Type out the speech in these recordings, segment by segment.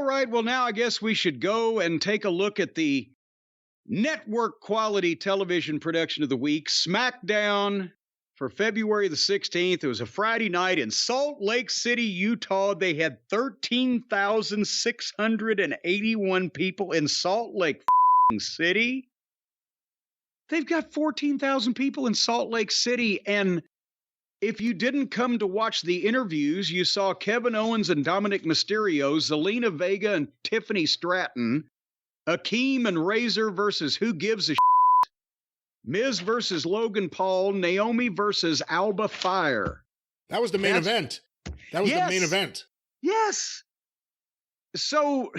All right, well, now I guess we should go and take a look at the network quality television production of the week, Smackdown, for February the 16th. It was a Friday night in Salt Lake City, Utah. They had 13,681 people in Salt Lake City. They've got 14,000 people in Salt Lake City. And if you didn't come to watch the interviews, you saw Kevin Owens and Dominic Mysterio, Zelena Vega and Tiffany Stratton, Akeem and Razor versus Who Gives a Shit, Miz versus Logan Paul, Naomi versus Alba Fire. That was the main event. That was the main event. Yes. So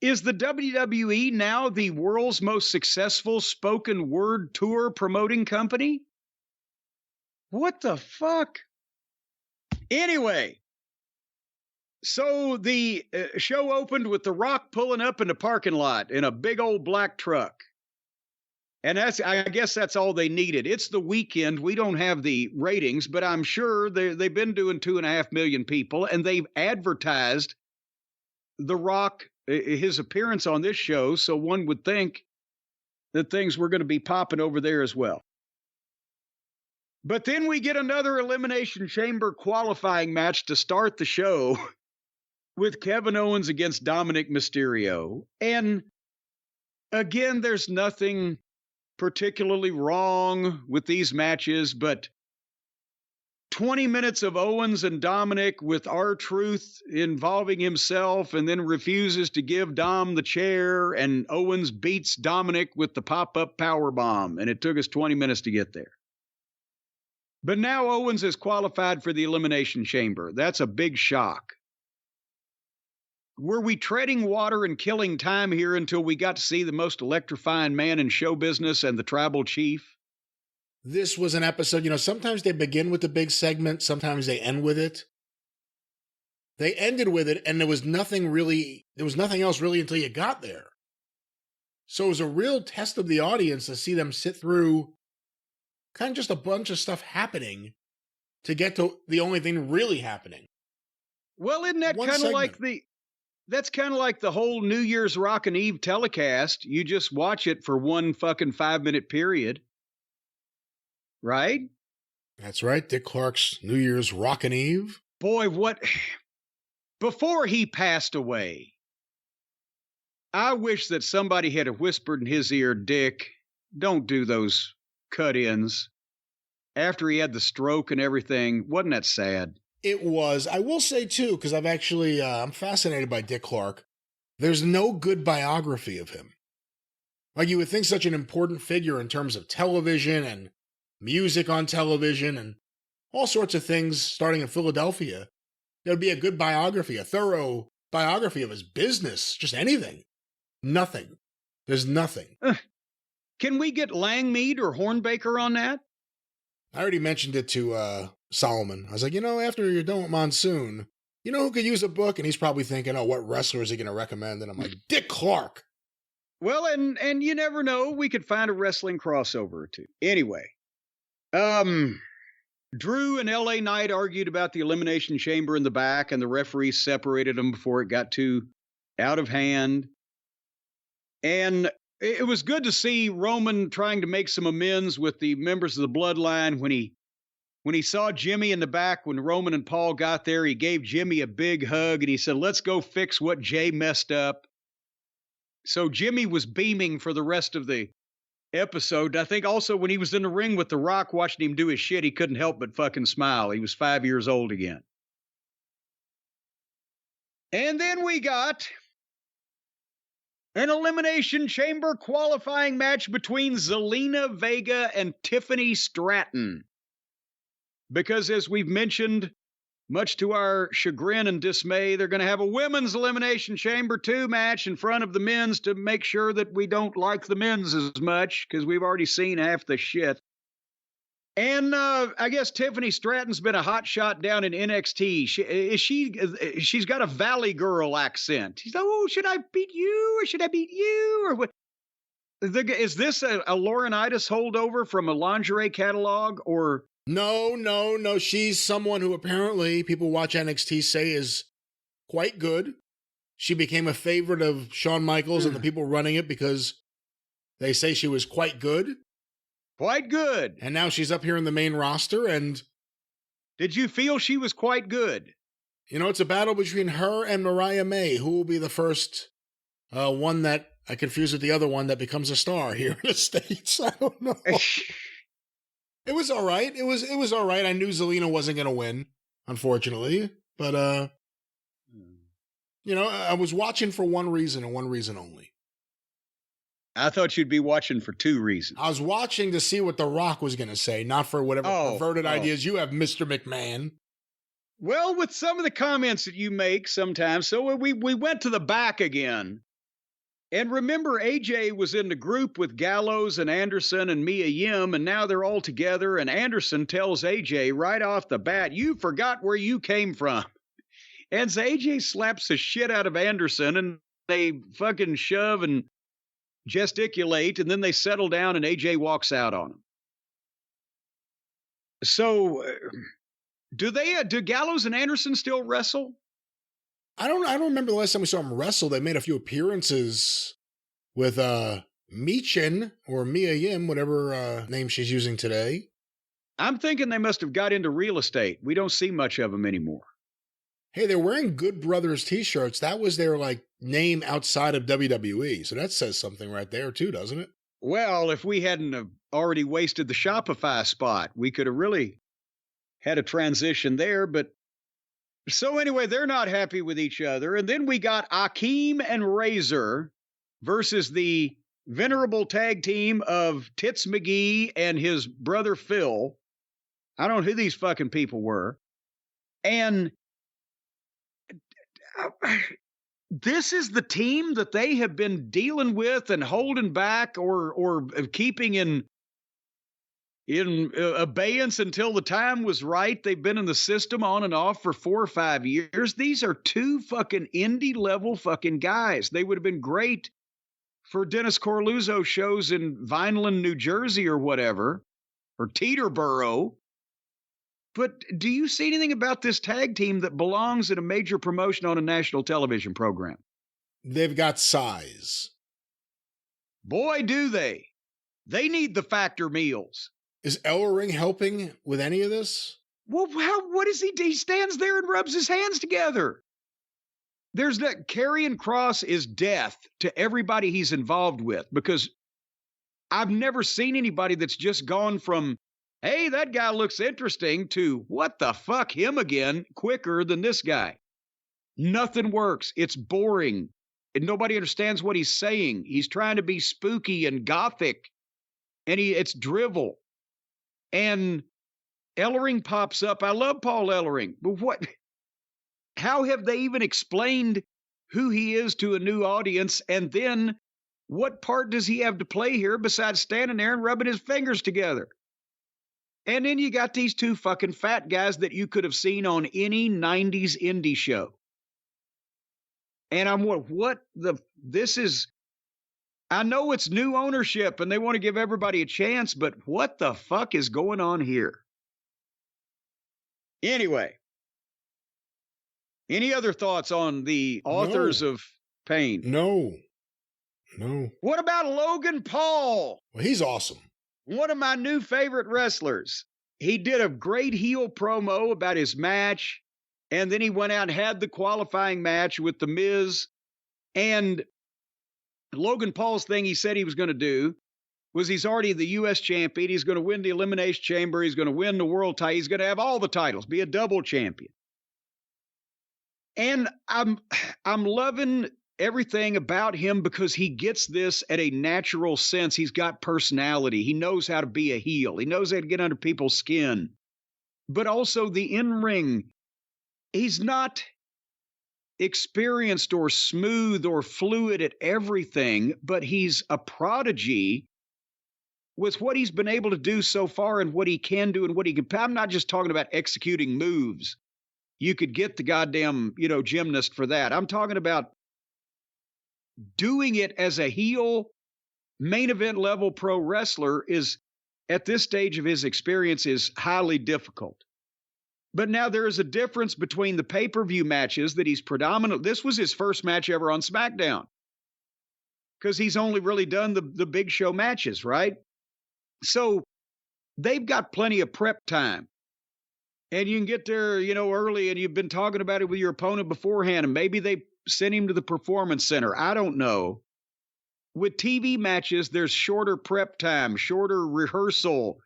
is the WWE now the world's most successful spoken word tour promoting company? What the fuck? Anyway, so the show opened with The Rock pulling up in the parking lot in a big old black truck. And I guess that's all they needed. It's the weekend. We don't have the ratings, but I'm sure they've been doing 2.5 million people, and they've advertised The Rock, his appearance on this show, so one would think that things were going to be popping over there as well. But then we get another Elimination Chamber qualifying match to start the show with Kevin Owens against Dominic Mysterio. And again, there's nothing particularly wrong with these matches, but 20 minutes of Owens and Dominic with R-Truth involving himself and then refuses to give Dom the chair, and Owens beats Dominic with the pop-up powerbomb, and it took us 20 minutes to get there. But now Owens is qualified for the Elimination Chamber. That's a big shock. Were we treading water and killing time here until we got to see the most electrifying man in show business and the tribal chief? This was an episode, sometimes they begin with the big segment, sometimes they end with it. They ended with it, and there was nothing else really until you got there. So it was a real test of the audience to see them sit through kind of just a bunch of stuff happening to get to the only thing really happening. Well, isn't that kind of like that's kind of like the whole New Year's Rockin' Eve telecast. You just watch it for one fucking 5-minute period. Right? That's right. Dick Clark's New Year's Rockin' Eve. Boy, before he passed away, I wish that somebody had whispered in his ear, Dick, don't do those cut-ins. After he had the stroke and everything, wasn't that sad? It was. I will say, too, because I'm fascinated by Dick Clark. There's no good biography of him. Like, you would think such an important figure in terms of television and music on television and all sorts of things starting in Philadelphia. There would be a good biography, a thorough biography of his business, just anything. Nothing. There's nothing. Can we get Langmead or Hornbaker on that? I already mentioned it to Solomon. I was like, after you're done with Monsoon, who could use a book? And he's probably thinking, oh, what wrestler is he going to recommend? And I'm like, Dick Clark. Well, and you never know. We could find a wrestling crossover or two. Anyway, Drew and LA Knight argued about the Elimination Chamber in the back, and the referees separated them before it got too out of hand. And it was good to see Roman trying to make some amends with the members of the Bloodline. When he saw Jimmy in the back, when Roman and Paul got there, he gave Jimmy a big hug and he said, let's go fix what Jay messed up. So Jimmy was beaming for the rest of the episode. I think also when he was in the ring with The Rock watching him do his shit, he couldn't help but fucking smile. He was 5 years old again. And then we got an Elimination Chamber qualifying match between Zelena Vega and Tiffany Stratton. Because as we've mentioned, much to our chagrin and dismay, they're going to have a women's Elimination Chamber 2 match in front of the men's to make sure that we don't like the men's as much, because we've already seen half the shit. And I guess Tiffany Stratton's been a hot shot down in NXT. She's got a Valley Girl accent. She's like, oh, should I beat you or should I beat you? Or what? Is this a Laurinaitis holdover from a lingerie catalog or? No. She's someone who apparently people watch NXT say is quite good. she became a favorite of Shawn Michaels and the people running it because they say she was quite good. Quite good. And now she's up here in the main roster. And did you feel she was quite good? You know, it's a battle between her and Mariah May. Who will be the first one that I confuse with the other one that becomes a star here in the States? I don't know. It was all right. It was all right. I knew Zelena wasn't going to win, unfortunately. But, you know, I was watching for one reason and one reason only. I thought you'd be watching for two reasons. I was watching to see what The Rock was going to say, not for whatever perverted ideas you have, Mr. McMahon. Well, with some of the comments that you make sometimes, so we went to the back again. And remember, AJ was in the group with Gallows and Anderson and Mia Yim, and now they're all together, and Anderson tells AJ right off the bat, you forgot where you came from. And so AJ slaps the shit out of Anderson, and they fucking shove and gesticulate, and then they settle down, and AJ walks out on him. So, do Gallows and Anderson still wrestle? I don't remember the last time we saw them wrestle. They made a few appearances with Michin or Mia Yim, whatever name she's using today. I'm thinking they must have got into real estate. We don't see much of them anymore. Hey, they're wearing Good Brothers t-shirts. That was their name outside of WWE. So that says something right there too, doesn't it? Well, if we hadn't have already wasted the Shopify spot, we could have really had a transition there. But so anyway, they're not happy with each other. And then we got Akeem and Razor versus the venerable tag team of Tits McGee and his brother Phil. I don't know who these fucking people were. And this is the team that they have been dealing with and holding back or keeping in abeyance until the time was right. They've been in the system on and off for 4 or 5 years. These are two fucking indie level fucking guys. They would have been great for Dennis Corluzzo shows in Vineland, New Jersey or whatever, or Teterboro. But do you see anything about this tag team that belongs in a major promotion on a national television program? They've got size. Boy, do they. They need the factor meals. Is Ellering helping with any of this? Well, what is he? He stands there and rubs his hands together. There's that Karrion Kross is death to everybody he's involved with, because I've never seen anybody that's just gone from, hey, that guy looks interesting, to what the fuck, him again, quicker than this guy. Nothing works. It's boring. And nobody understands what he's saying. He's trying to be spooky and gothic, and it's drivel. And Ellering pops up. I love Paul Ellering, but how have they even explained who he is to a new audience? And then what part does he have to play here besides standing there and rubbing his fingers together? And then you got these two fucking fat guys that you could have seen on any 90s indie show. And I'm I know it's new ownership and they want to give everybody a chance, but what the fuck is going on here? Anyway, any other thoughts on the authors of Pain? No. What about Logan Paul? Well, he's awesome. One of my new favorite wrestlers. He did a great heel promo about his match, and then he went out and had the qualifying match with The Miz. And Logan Paul's thing he said he was going to do was he's already the U.S. champion. He's going to win the Elimination Chamber. He's going to win the world title. He's going to have all the titles, be a double champion. And I'm loving everything about him because he gets this at a natural sense. He's got personality. He knows how to be a heel. He knows how to get under people's skin. But also the in-ring, he's not experienced or smooth or fluid at everything, but he's a prodigy with what he's been able to do so far and what he can do and what he can. I'm not just talking about executing moves. You could get the goddamn, gymnast for that. I'm talking about doing it as a heel main event level pro wrestler is, at this stage of his experience, is highly difficult. But now there is a difference between the pay-per-view matches that he's predominant. This was his first match ever on SmackDown, because he's only really done the big show matches, right? So they've got plenty of prep time. And you can get there, early, and you've been talking about it with your opponent beforehand, and maybe they sent him to the Performance Center. I don't know. With TV matches, there's shorter prep time, shorter rehearsal.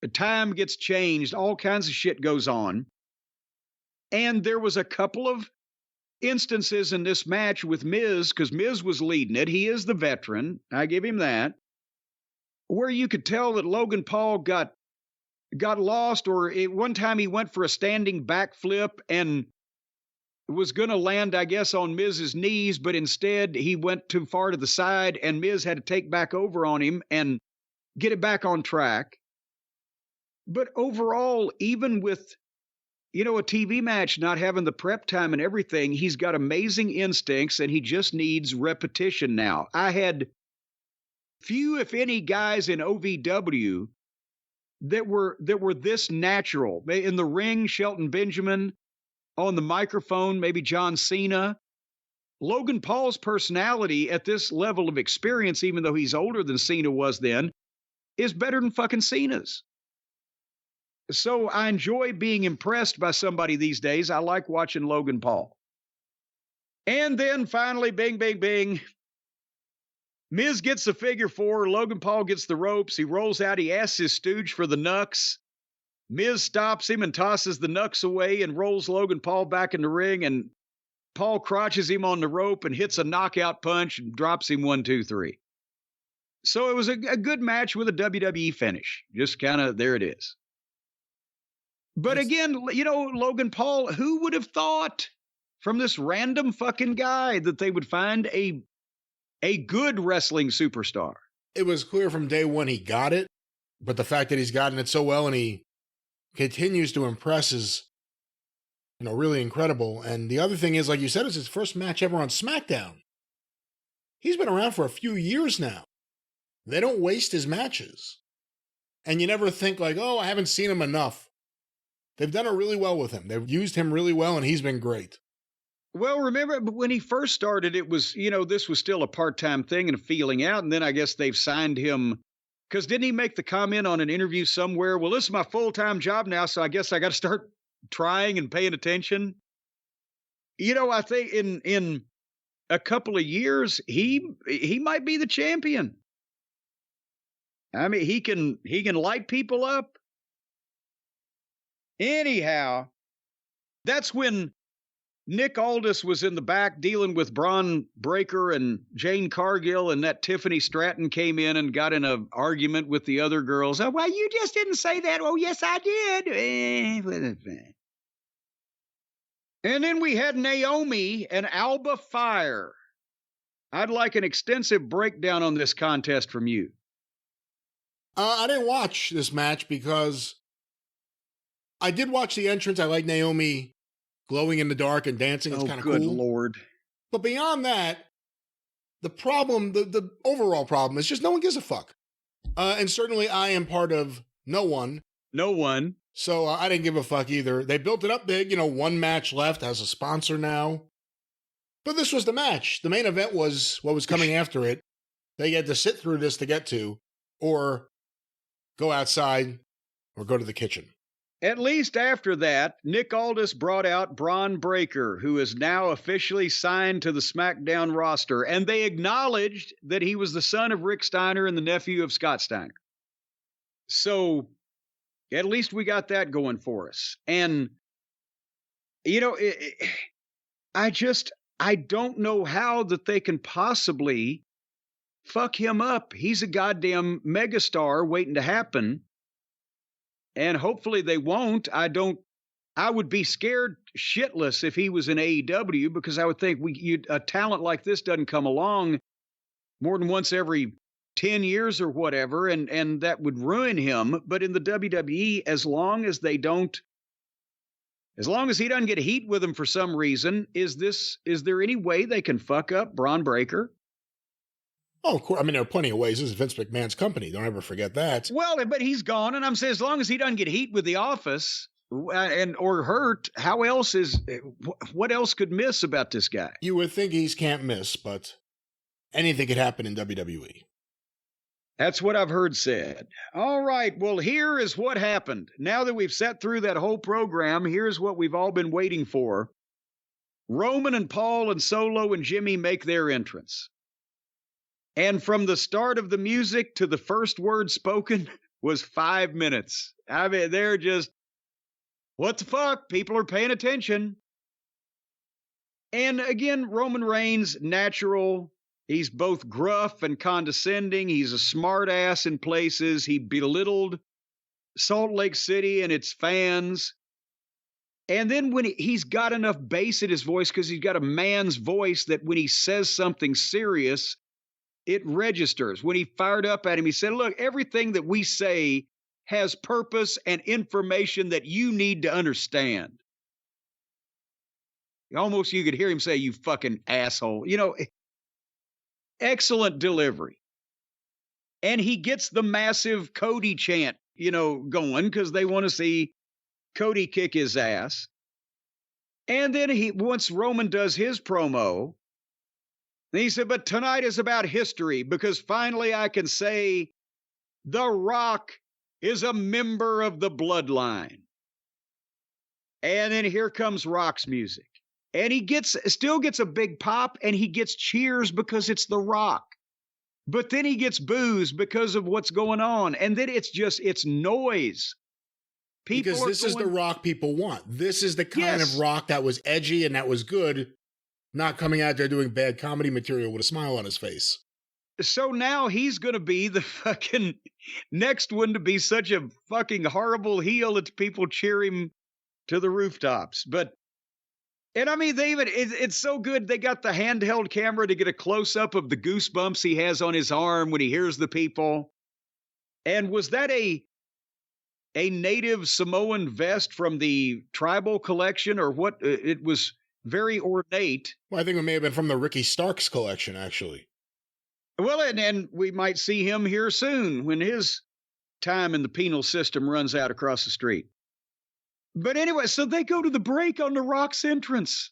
The time gets changed. All kinds of shit goes on. And there was a couple of instances in this match with Miz, because Miz was leading it. He is the veteran. I give him that. Where you could tell that Logan Paul got lost, or one time he went for a standing backflip and was going to land, I guess, on Miz's knees, but instead he went too far to the side, and Miz had to take back over on him and get it back on track. But overall, even with, a TV match not having the prep time and everything, he's got amazing instincts, and he just needs repetition now. I had few, if any, guys in OVW that were this natural. In the ring, Shelton Benjamin. On the microphone, maybe John Cena. Logan Paul's personality at this level of experience, even though he's older than Cena was then, is better than fucking Cena's. So I enjoy being impressed by somebody these days. I like watching Logan Paul. And then finally, bing, bing, bing. Miz gets the figure four. Logan Paul gets the ropes. He rolls out. He asks his stooge for the knucks. Miz stops him and tosses the knucks away and rolls Logan Paul back in the ring. And Paul crotches him on the rope and hits a knockout punch and drops him 1, 2, 3. So it was a good match with a WWE finish. Just kind of, there it is. But again, Logan Paul, who would have thought from this random fucking guy that they would find a good wrestling superstar? It was clear from day one he got it, but the fact that he's gotten it so well and he continues to impress is, really incredible. And the other thing is, like you said, it's his first match ever on SmackDown. He's been around for a few years now. They don't waste his matches. And you never think like, oh, I haven't seen him enough. They've done it really well with him. They've used him really well, and he's been great. Well, remember when he first started, it was, this was still a part-time thing and feeling out. And then I guess they've signed him. Because didn't he make the comment on an interview somewhere, well, this is my full-time job now, so I guess I got to start trying and paying attention? I think in a couple of years, he might be the champion. I mean, he can light people up. Anyhow, that's when Nick Aldis was in the back dealing with Braun Breaker and Jane Cargill, and that Tiffany Stratton came in and got in an argument with the other girls. Oh, well, you just didn't say that. Oh, yes, I did. And then we had Naomi and Alba Fire. I'd like an extensive breakdown on this contest from you. I didn't watch this match because I did watch the entrance. I like Naomi glowing in the dark and dancing. It's kind of cool. Good Lord. But beyond that, the problem, the overall problem is just no one gives a fuck. And certainly I am part of no one. No one. So I didn't give a fuck either. They built it up big, one match left, has a sponsor now. But this was the match. The main event was what was coming after it. They had to sit through this to get to, or go outside, or go to the kitchen. At least after that, Nick Aldis brought out Braun Breaker, who is now officially signed to the SmackDown roster, and they acknowledged that he was the son of Rick Steiner and the nephew of Scott Steiner. So, at least we got that going for us. And, I don't know how that they can possibly fuck him up. He's a goddamn megastar waiting to happen. And hopefully they won't. I would be scared shitless if he was in AEW, because I would think a talent like this doesn't come along more than once every 10 years or whatever, and that would ruin him. But in the WWE, as long as he doesn't get heat with him for some reason, is there any way they can fuck up Braun Breaker? Oh, of course. I mean, there are plenty of ways. This is Vince McMahon's company. Don't ever forget that. Well, but he's gone, and I'm saying as long as he doesn't get heat with the office, or hurt. How else what else could miss about this guy? You would think he's can't miss, but anything could happen in WWE. That's what I've heard said. All right, well, here is what happened. Now that we've sat through that whole program, here's what we've all been waiting for. Roman and Paul and Solo and Jimmy make their entrance. And from the start of the music to the first word spoken was 5 minutes. I mean, they're just, what the fuck? People are paying attention. And again, Roman Reigns, natural. He's both gruff and condescending. He's a smart ass in places. He belittled Salt Lake City and its fans. And then when he's got enough bass in his voice, because he's got a man's voice, that when he says something serious, it registers. When he fired up at him, he said, look, everything that we say has purpose and information that you need to understand. Almost you could hear him say, you fucking asshole. You know, excellent delivery. And he gets the massive Cody chant, you know, going because they want to see Cody kick his ass. And then once Roman does his promo, he said, but tonight is about history because finally I can say The Rock is a member of the bloodline. And then here comes Rock's music. And he still gets a big pop and he gets cheers because it's The Rock. But then he gets boos because of what's going on. And then it's noise. Because this is the Rock people want. This is the kind of Rock that was edgy and that was good, not coming out there doing bad comedy material with a smile on his face. So now he's going to be the fucking next one to be such a fucking horrible heel that people cheer him to the rooftops. And I mean, it's so good. They got the handheld camera to get a close up of the goosebumps he has on his arm when he hears the people. And was that a native Samoan vest from the tribal collection or what? It was very ornate. Well, I think it may have been from the Ricky Starks collection, actually. Well, and we might see him here soon when his time in the penal system runs out across the street. But anyway, so they go to the break on The Rock's entrance.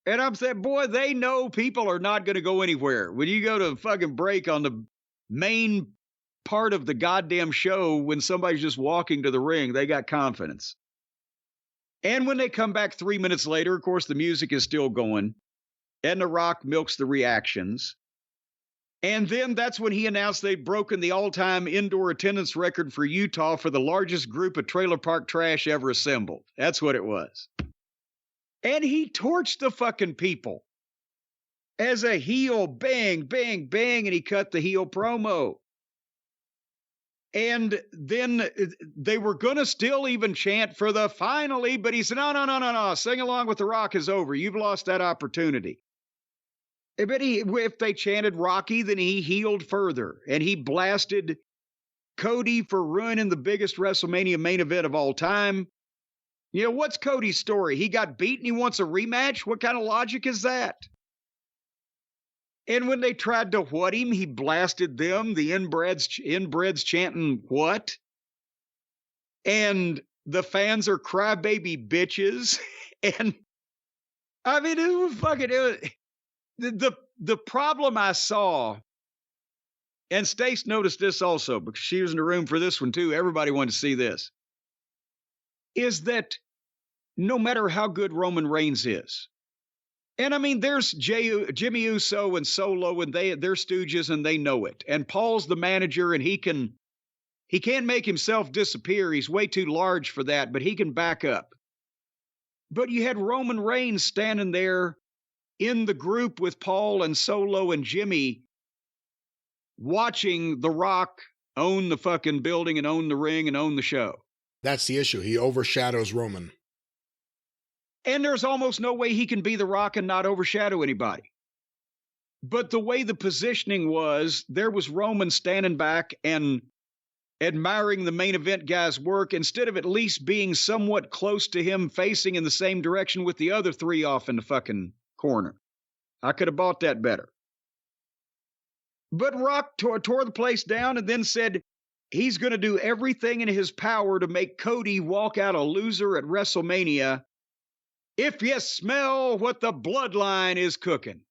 And I'm saying, boy, they know people are not going to go anywhere. When you go to fucking break on the main part of the goddamn show, when somebody's just walking to the ring, they got confidence. And when they come back 3 minutes later, of course, the music is still going. And The Rock milks the reactions. And then that's when he announced they'd broken the all-time indoor attendance record for Utah for the largest group of trailer park trash ever assembled. That's what it was. And he torched the fucking people. As a heel, bang, bang, bang, and he cut the heel promo. And then they were going to still even chant for the finally, but he said, no, sing along with The Rock is over. You've lost that opportunity. But if they chanted Rocky, then he healed further. And he blasted Cody for ruining the biggest WrestleMania main event of all time. You know, what's Cody's story? He got beat and he wants a rematch? What kind of logic is that? And when they tried to what him, he blasted them. The inbreds chanting, what? And the fans are crybaby bitches. And I mean, it was fucking... The problem I saw, and Stace noticed this also because she was in the room for this one too. Everybody wanted to see this. Is that no matter how good Roman Reigns is, and I mean, there's Jimmy Uso and Solo, and they're stooges and they know it. And Paul's the manager, and he can't make himself disappear. He's way too large for that, but he can back up. But you had Roman Reigns standing there in the group with Paul and Solo and Jimmy, watching The Rock own the fucking building and own the ring and own the show. That's the issue. He overshadows Roman. And there's almost no way he can be The Rock and not overshadow anybody. But the way the positioning was, there was Roman standing back and admiring the main event guy's work instead of at least being somewhat close to him, facing in the same direction with the other three off in the fucking corner. I could have bought that better. But Rock tore the place down and then said, he's going to do everything in his power to make Cody walk out a loser at WrestleMania if you smell what the bloodline is cooking.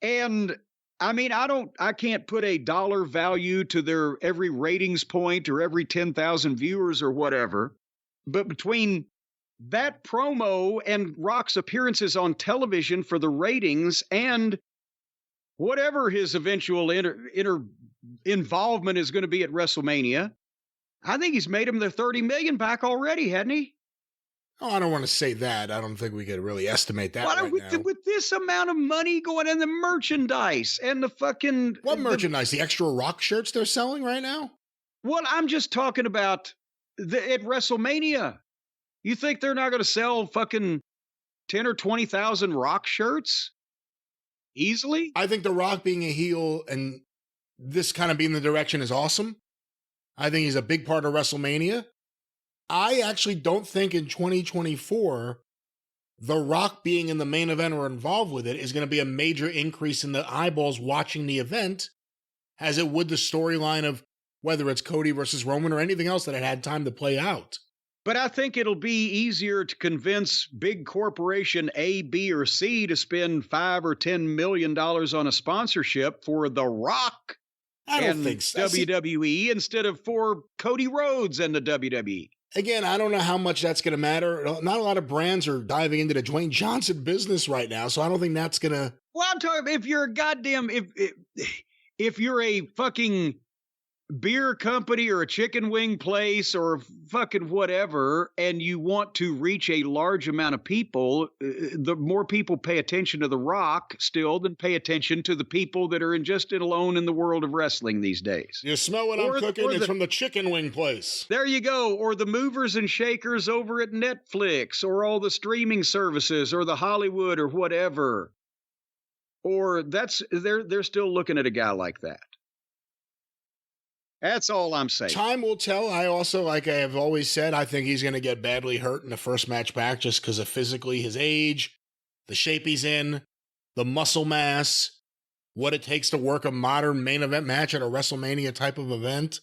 And I mean, I can't put a dollar value to their every ratings point or every 10,000 viewers or whatever. But between that promo and Rock's appearances on television for the ratings and whatever his eventual involvement is going to be at WrestleMania, I think he's made him the 30 million back already, hadn't he? Oh, I don't want to say that. I don't think we could really estimate that right now. With this amount of money going in the merchandise and the fucking... What merchandise? The extra Rock shirts they're selling right now? Well, I'm just talking about at WrestleMania. You think they're not going to sell fucking 10 or 20,000 Rock shirts? Easily? I think The Rock being a heel and this kind of being the direction is awesome. I think he's a big part of WrestleMania. I actually don't think in 2024, The Rock being in the main event or involved with it is going to be a major increase in the eyeballs watching the event, as it would the storyline of whether it's Cody versus Roman or anything else that it had time to play out. But I think it'll be easier to convince big corporation A, B, or C to spend $5 or $10 million on a sponsorship for The Rock and WWE instead of for Cody Rhodes and the WWE. Again, I don't know how much that's going to matter. Not a lot of brands are diving into the Dwayne Johnson business right now, so I don't think that's going to... Well, I'm talking, if you're a goddamn... If you're a fucking beer company or a chicken wing place or fucking whatever, and you want to reach a large amount of people, the more people pay attention to The Rock still than pay attention to the people that are just alone in the world of wrestling these days. You smell what I'm cooking? It's from the chicken wing place. There you go. Or the movers and shakers over at Netflix or all the streaming services or the Hollywood or whatever. Or they're still looking at a guy like that. That's all I'm saying. Time will tell. I also, like I have always said, I think he's going to get badly hurt in the first match back just because of physically his age, the shape he's in, the muscle mass, what it takes to work a modern main event match at a WrestleMania type of event.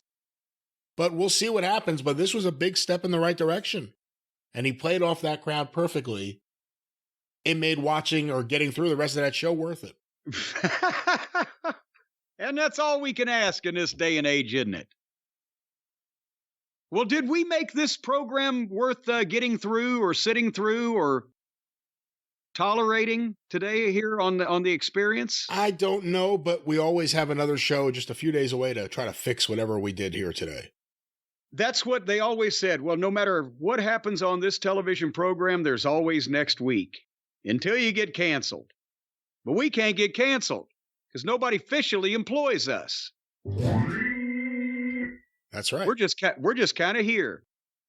But we'll see what happens. But this was a big step in the right direction. And he played off that crowd perfectly. It made watching or getting through the rest of that show worth it. And that's all we can ask in this day and age, isn't it? Well, did we make this program worth getting through or sitting through or tolerating today here on the experience? I don't know, but we always have another show just a few days away to try to fix whatever we did here today. That's what they always said. Well, no matter what happens on this television program, there's always next week until you get canceled. But we can't get canceled because nobody officially employs us. That's right. We're just kind of here.